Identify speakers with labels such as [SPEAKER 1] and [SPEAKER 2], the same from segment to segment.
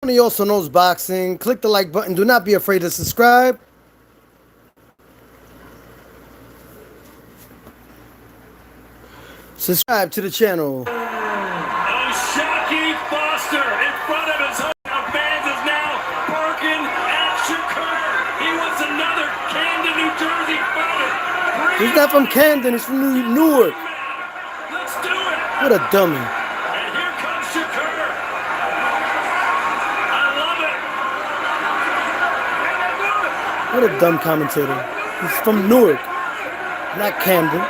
[SPEAKER 1] Tony also knows boxing. Click the like button. Do not be afraid to subscribe. Subscribe to the channel.
[SPEAKER 2] Oshaquie Foster in front of his home fans is now barking at Shakur. He wants another Camden, New Jersey fighter.
[SPEAKER 1] He's not from Camden. He's from Newark.
[SPEAKER 2] Let's do it.
[SPEAKER 1] What a dummy.
[SPEAKER 2] And here comes Shakur. I love it.
[SPEAKER 1] What a dumb commentator. He's from Newark, not Camden.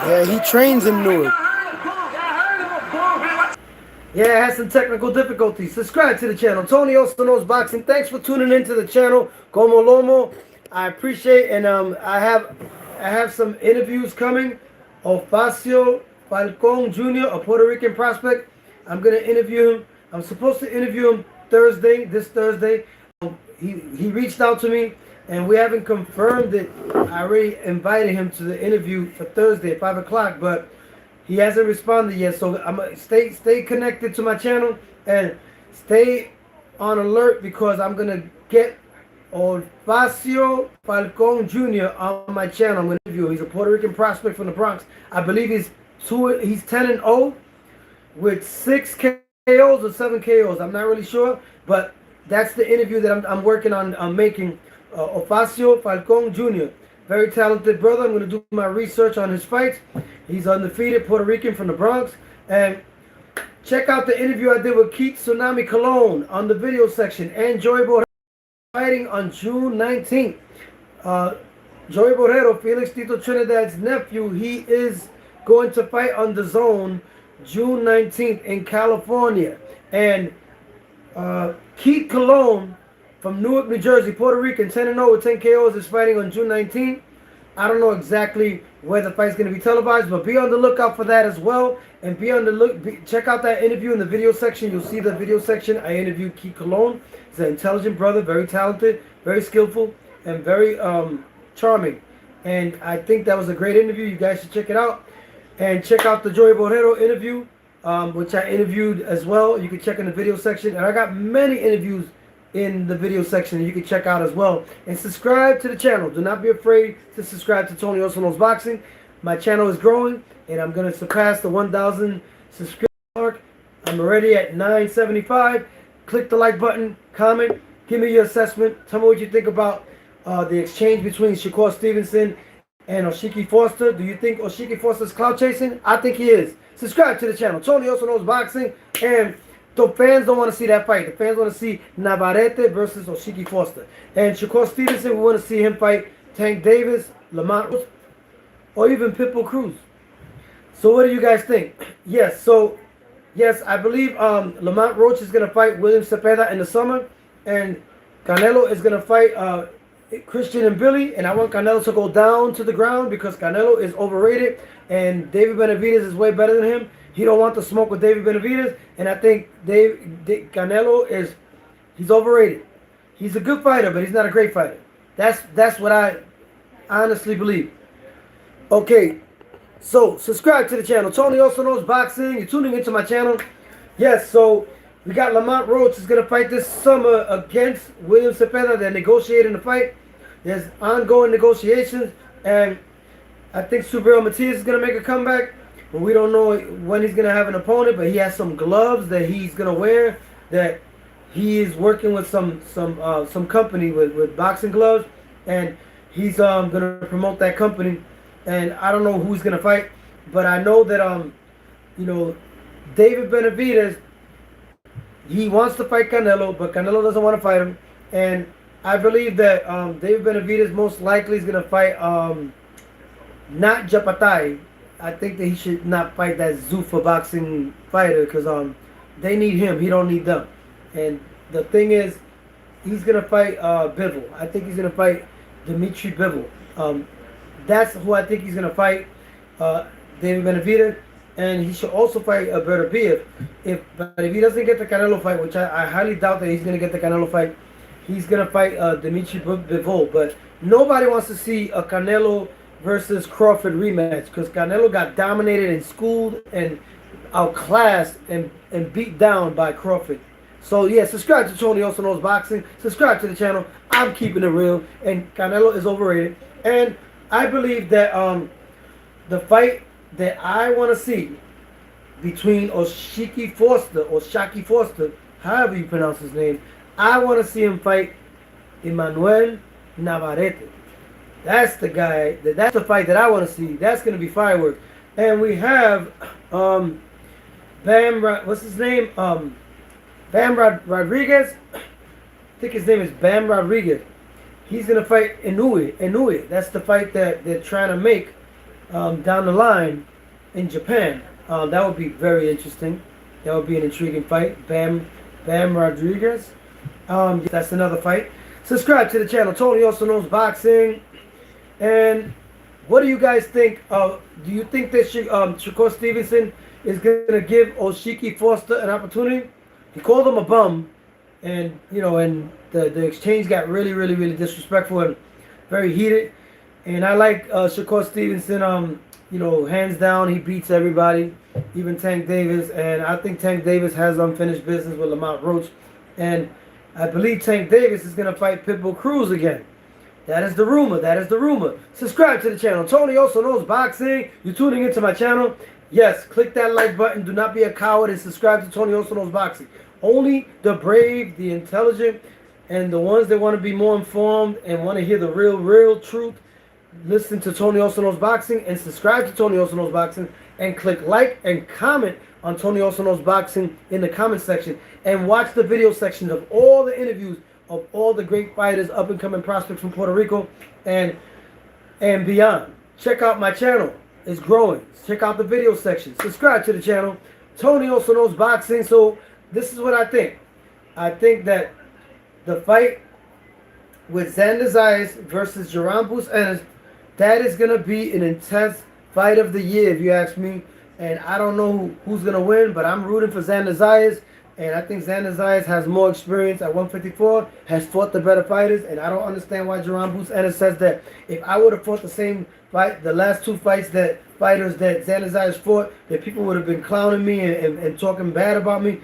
[SPEAKER 1] Yeah, he trains in Newark. Yeah, I had some technical difficulties. Subscribe to the channel. Tony also knows boxing. Thanks for tuning into the channel. Como Lomo. I appreciate, and I have some interviews coming. Oshaquie Falcon Jr., a Puerto Rican prospect. I'm gonna interview him. I'm supposed to interview him this Thursday. He reached out to me, and we haven't confirmed it. I already invited him to the interview for Thursday at 5 o'clock, but he hasn't responded yet. So I'm gonna stay connected to my channel and stay on alert, because I'm gonna get Oshaquie Falcon Jr. on my channel. I'm gonna interview him. He's a Puerto Rican prospect from the Bronx. I believe he's 10-0 with 6 KOs or 7 KOs. I'm not really sure, but that's the interview that I'm working on making. Oshaquie Falcon Jr., very talented brother. I'm going to do my research on his fights. He's undefeated Puerto Rican from the Bronx. And check out the interview I did with Keith Tsunami Cologne on the video section. And Joey Borrero fighting on June 19th. Joey Borrero, Felix Tito Trinidad's nephew, he is going to fight on the zone June 19th in California. And Keith Cologne from Newark, New Jersey, Puerto Rican, 10-0 with 10 KOs, is fighting on June 19th. I don't know exactly where the fight's going to be televised, but be on the lookout for that as well. And check out that interview in the video section. You'll see the video section. I interviewed Keith Cologne. He's an intelligent brother, very talented, very skillful, and very charming. And I think that was a great interview. You guys should check it out. And check out the Joey Borrero interview, which I interviewed as well. You can check in the video section. And I got many interviews in the video section you can check out as well. And subscribe to the channel. Do not be afraid to subscribe to Tony Also Knows Boxing. My channel is growing, and I'm going to surpass the 1,000 subscriber mark. I'm already at 975. Click the like button, comment, give me your assessment. Tell me what you think about the exchange between Shakur Stevenson and Oshaquie Foster. Do you think Oshaquie Foster is clout chasing? I think he is. Subscribe to the channel. Tony Also Knows Boxing. And the fans don't want to see that fight. The fans want to see Navarrete versus Oshaquie Foster. And Shakur Stevenson, we want to see him fight Tank Davis, Lamont, or even Pitbull Cruz. So what do you guys think? Yes, I believe Lamont Roach is going to fight William Cepeda in the summer. And Canelo is going to fight Christian and Billy. And I want Canelo to go down to the ground, because Canelo is overrated. And David Benavidez is way better than him. He don't want to smoke with David Benavidez, and I think Canelo he's overrated. He's a good fighter, but he's not a great fighter. That's what I honestly believe. Okay, so subscribe to the channel. Tony Also Knows Boxing. You're tuning into my channel. Yes, so we got Lamont Roach is gonna fight this summer against William Cepeda. They're negotiating the fight. There's ongoing negotiations, and I think Subriel Matias is gonna make a comeback. We don't know when he's going to have an opponent, but he has some gloves that he's going to wear, that he is working with some company with boxing gloves, and he's going to promote that company. And I don't know who he's going to fight, but I know that David Benavidez, he wants to fight Canelo, but Canelo doesn't want to fight him. And I believe that David Benavidez most likely is going to fight not Japatai. I think that he should not fight that Zuffa boxing fighter, because they need him. He don't need them. And the thing is, he's gonna fight Bivol. I think he's gonna fight Dimitri Bivol. That's who I think he's gonna fight. David Benavidez, and he should also fight Beterbiev. But if he doesn't get the Canelo fight, which I highly doubt that he's gonna get the Canelo fight, he's gonna fight Dimitri Bivol. But nobody wants to see a Canelo versus Crawford rematch because Canelo got dominated and schooled and outclassed and beat down by Crawford. So yeah, subscribe to Tony Also Knows Boxing. Subscribe to the channel. I'm keeping it real, and Canelo is overrated. And I believe that the fight that I want to see between Oshaquie Foster, however you pronounce his name, I want to see him fight Emmanuel Navarrete. That's the guy. That's the fight that I want to see. That's going to be fireworks. And we have what's his name? Bam Rodriguez. I think his name is Bam Rodriguez. He's going to fight Inoue. That's the fight that they're trying to make down the line in Japan. That would be very interesting. That would be an intriguing fight. Bam Rodriguez. That's another fight. Subscribe to the channel. Tony Also Knows Boxing. And what do you guys think? Do you think that Shakur Stevenson is going to give Oshaquie Foster an opportunity? He called him a bum, and the exchange got really disrespectful and very heated. And I like Shakur Stevenson. Hands down, he beats everybody, even Tank Davis. And I think Tank Davis has unfinished business with Lamont Roach. And I believe Tank Davis is going to fight Pitbull Cruz again. That is the rumor. Subscribe to the channel. Tony Also Knows Boxing. You're tuning into my channel. Yes, click that like button. Do not be a coward and subscribe to Tony Also Knows Boxing. Only the brave, the intelligent, and the ones that want to be more informed and want to hear the real truth, listen to Tony Also Knows Boxing and subscribe to Tony Also Knows Boxing and click like and comment on Tony Also Knows Boxing in the comment section and watch the video section of all the interviews of all the great fighters, up and coming prospects from Puerto Rico and beyond. Check out my channel. It's growing. Check out the video section. Subscribe to the channel. Tony Also Knows Boxing. So this is what I think. I think that the fight with Xander Zayas versus Jaron Bruce Ennis, that is going to be an intense fight of the year, if you ask me. And I don't know who's going to win, but I'm rooting for Xander Zayas. And I think Xander Zayas has more experience at 154, has fought the better fighters. And I don't understand why Jaron Bruce Ennis says that if I would have fought the same fight, the last two fighters that Xander Zayas fought, that people would have been clowning me and talking bad about me.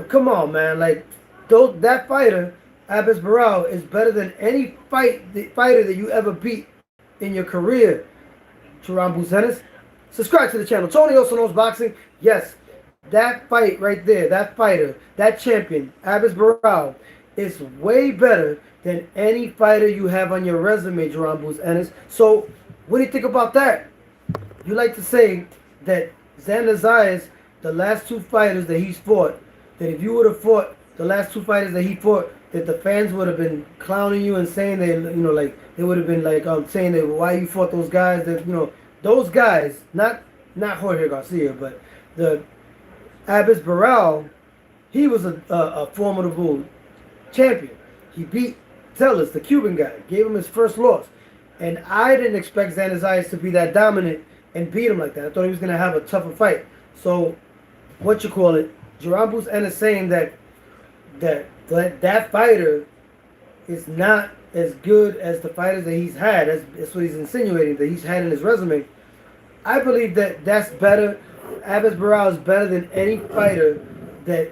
[SPEAKER 1] Come on, man. Like, that fighter, Abbas Barral, is better than any fighter that you ever beat in your career, Jaron Bruce Ennis. Subscribe to the channel. Tony Also Knows Boxing. Yes, that fight right there, that fighter, that champion, Abbas Barral, is way better than any fighter you have on your resume, Jaron Bruce Ennis. So, what do you think about that? You like to say that Xander Zayas, the last two fighters that he's fought, that if you would have fought the last two fighters that he fought, that the fans would have been clowning you and saying that, they would have been like saying that why you fought those guys, that those guys, not Jorge Garcia, but the Abbas Barral, he was a formidable champion. He beat Tellez, the Cuban guy, gave him his first loss. And I didn't expect Xander Zayas to be that dominant and beat him like that. I thought he was going to have a tougher fight. So, Jaron Bruce Ennis saying that fighter is not as good as the fighters that he's had. That's what he's insinuating, that he's had in his resume. I believe that that's better. Abbas Barral is better than any fighter that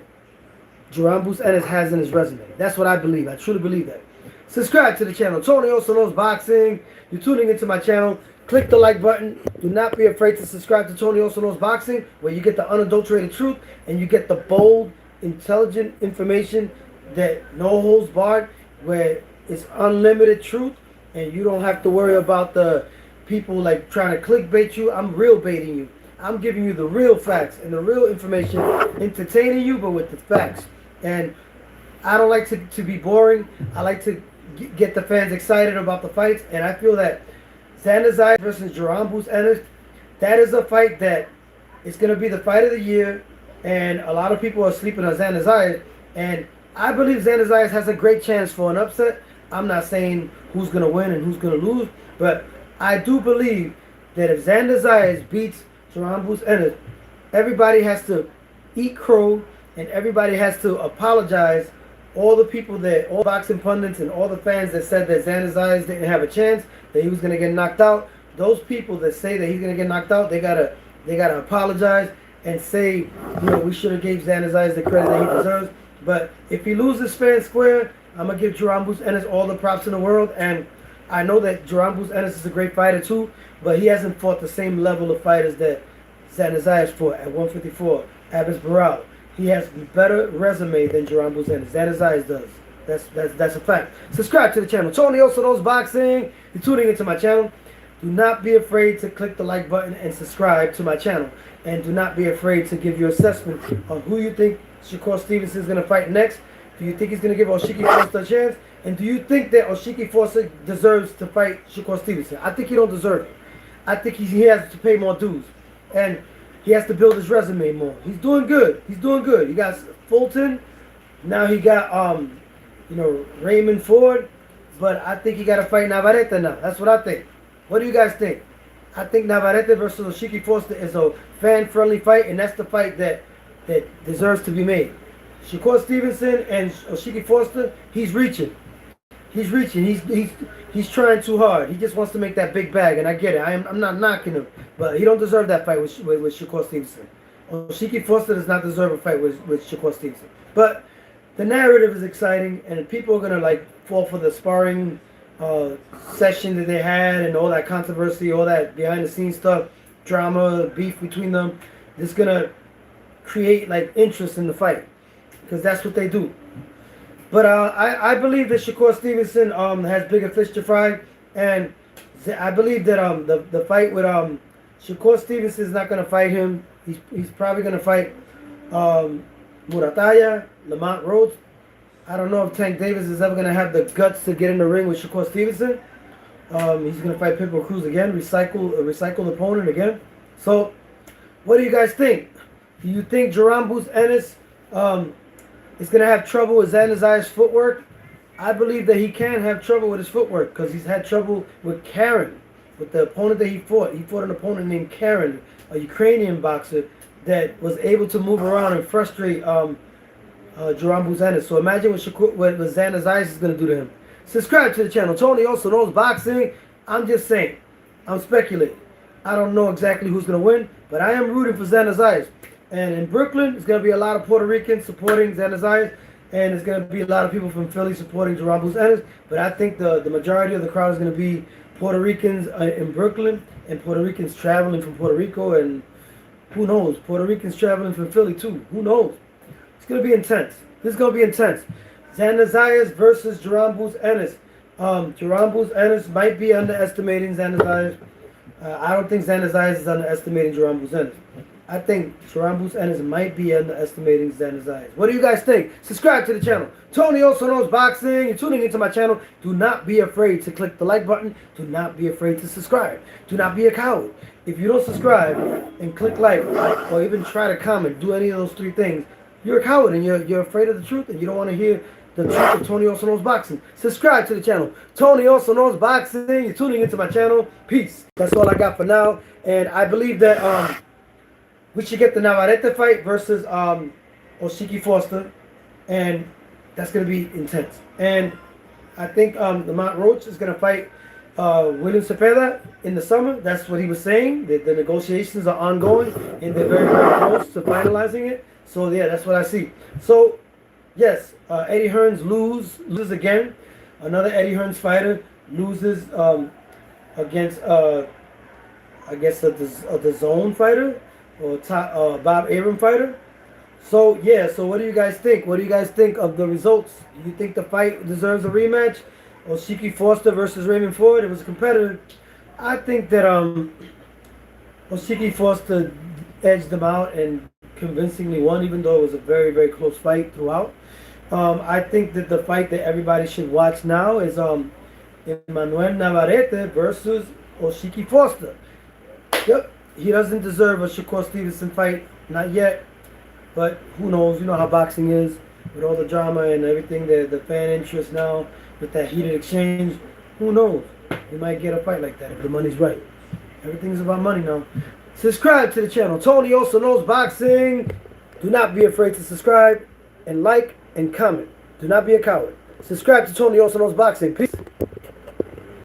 [SPEAKER 1] Jaron Bruce Ennis has in his resume. That's what I believe. I truly believe that. Subscribe to the channel. Tony Also Knows Boxing. You're tuning into my channel. Click the like button. Do not be afraid to subscribe to Tony Also Knows Boxing, where you get the unadulterated truth and you get the bold, intelligent information that no holds barred, where it's unlimited truth and you don't have to worry about the people like trying to clickbait you. I'm real baiting you. I'm giving you the real facts and the real information, entertaining you, but with the facts. And I don't like to be boring. I like to get the fans excited about the fights. And I feel that Xander Zayas versus Jaron Bruce Ennis, that is a fight that is going to be the fight of the year. and a lot of people are sleeping on Xander Zayas, and I believe Xander Zayas has a great chance for an upset. I'm not saying who's going to win and who's going to lose, but I do believe that if Xander Zayas beats Joanne Boots Ennis, everybody has to eat crow, and everybody has to apologize. All the people that, all boxing pundits and all the fans that said that Xander Zayas didn't have a chance, that he was going to get knocked out, those people that say that he's going to get knocked out, they gotta apologize and say, we should have gave Xander Zayas the credit that he deserves. But if he loses fair and square, I'm going to give Joanne Boots Ennis all the props in the world. And I know that Joanne Boots Ennis is a great fighter too, but he hasn't fought the same level of fighters that Xander Zayas fought at 154, Abbas Barral. He has a better resume than Joanne Boots Ennis. Xander Zayas does. That's a fact. Subscribe to the channel. Tony Osono's Boxing. You're tuning into my channel. Do not be afraid to click the like button and subscribe to my channel. And do not be afraid to give your assessment on who you think Shakur Stevenson is going to fight next. Do you think he's going to give Oshaquie Foster a chance? And do you think that Oshaquie Foster deserves to fight Shakur Stevenson? I think he don't deserve it. I think he has to pay more dues. And he has to build his resume more. He's doing good. He's doing good. He got Fulton. Now he got, Raymond Ford. But I think he got to fight Navarrete now. That's what I think. What do you guys think? I think Navarrete versus Oshaquie Foster is a fan-friendly fight, and that's the fight that deserves to be made. Shakur Stevenson and Oshaquie Foster, he's reaching. He's reaching. He's trying too hard. He just wants to make that big bag, and I get it. I'm not knocking him, but he don't deserve that fight with Shakur Stevenson. Oshaquie Foster does not deserve a fight with Shakur Stevenson. But the narrative is exciting, and people are gonna fall for the sparring session that they had and all that controversy, all that behind the scenes stuff, drama, beef between them. It's gonna create interest in the fight because that's what they do. But I believe that Shakur Stevenson has bigger fish to fry, and I believe that the fight with Shakur Stevenson is not gonna fight him. He's probably gonna fight Murataya, Lamont Rhodes. I don't know if Tank Davis is ever going to have the guts to get in the ring with Shakur Stevenson. He's going to fight Pitbull Cruz again, recycled opponent again. So, what do you guys think? Do you think Joanne Boots Ennis is going to have trouble with Xander Zayas' footwork? I believe that he can have trouble with his footwork because he's had trouble with Karen, with the opponent that he fought. He fought an opponent named Karen, a Ukrainian boxer that was able to move around and frustrate Joanne Boots Ennis. So imagine what Xander Zayas is going to do to him. Subscribe to the channel. Tony also knows boxing. I'm just saying. I'm speculating. I don't know exactly who's going to win, but I am rooting for Xander Zayas. And in Brooklyn, it's going to be a lot of Puerto Ricans supporting Xander Zayas, and it's going to be a lot of people from Philly supporting Joanne Boots Ennis. But I think the majority of the crowd is going to be Puerto Ricans in Brooklyn, and Puerto Ricans traveling from Puerto Rico, and who knows, Puerto Ricans traveling from Philly too. Who knows? It's going to be intense. This is going to be intense. Xander Zayas versus Joanne Boots Ennis. Joanne Boots Ennis might be underestimating Xander Zayas. I don't think Xander Zayas is underestimating Joanne Boots Ennis. I think Joanne Boots Ennis might be underestimating Xander Zayas. What do you guys think? Subscribe to the channel. Tony also knows boxing. You're tuning into my channel. Do not be afraid to click the like button. Do not be afraid to subscribe. Do not be a coward. If you don't subscribe and click like or even try to comment, do any of those three things, you're a coward and you're afraid of the truth and you don't want to hear the truth of Tony Also Knows Boxing. Subscribe to the channel. Tony Also Knows Boxing. You're tuning into my channel. Peace. That's all I got for now. And I believe that we should get the Navarrete fight versus Oshaquie Foster. And that's going to be intense. And I think Lamont Roach is going to fight William Cepeda in the summer. That's what he was saying. The negotiations are ongoing and they're very, very close to finalizing it. So yeah, that's what I see. So yes, Eddie Hearns loses again. Another Eddie Hearns fighter loses against I guess the Zone fighter or Bob Arum fighter. So yeah, so what do you guys think? What do you guys think of the results? Do you think the fight deserves a rematch? Oshaquie Foster versus Raymond Ford. It was competitive. I think that Oshaquie Foster edged them out and convincingly won, even though it was a very, very close fight throughout. I think that the fight that everybody should watch now is Emmanuel Navarrete versus Oshaquie Foster. Yep, he doesn't deserve a Shakur Stevenson fight, not yet. But who knows? You know how boxing is with all the drama and everything, the fan interest now with that heated exchange. Who knows? We might get a fight like that if the money's right. Everything's about money now. Subscribe to the channel. Tony also knows boxing. Do not be afraid to subscribe and like and comment. Do not be a coward. Subscribe to Tony also knows boxing. Peace.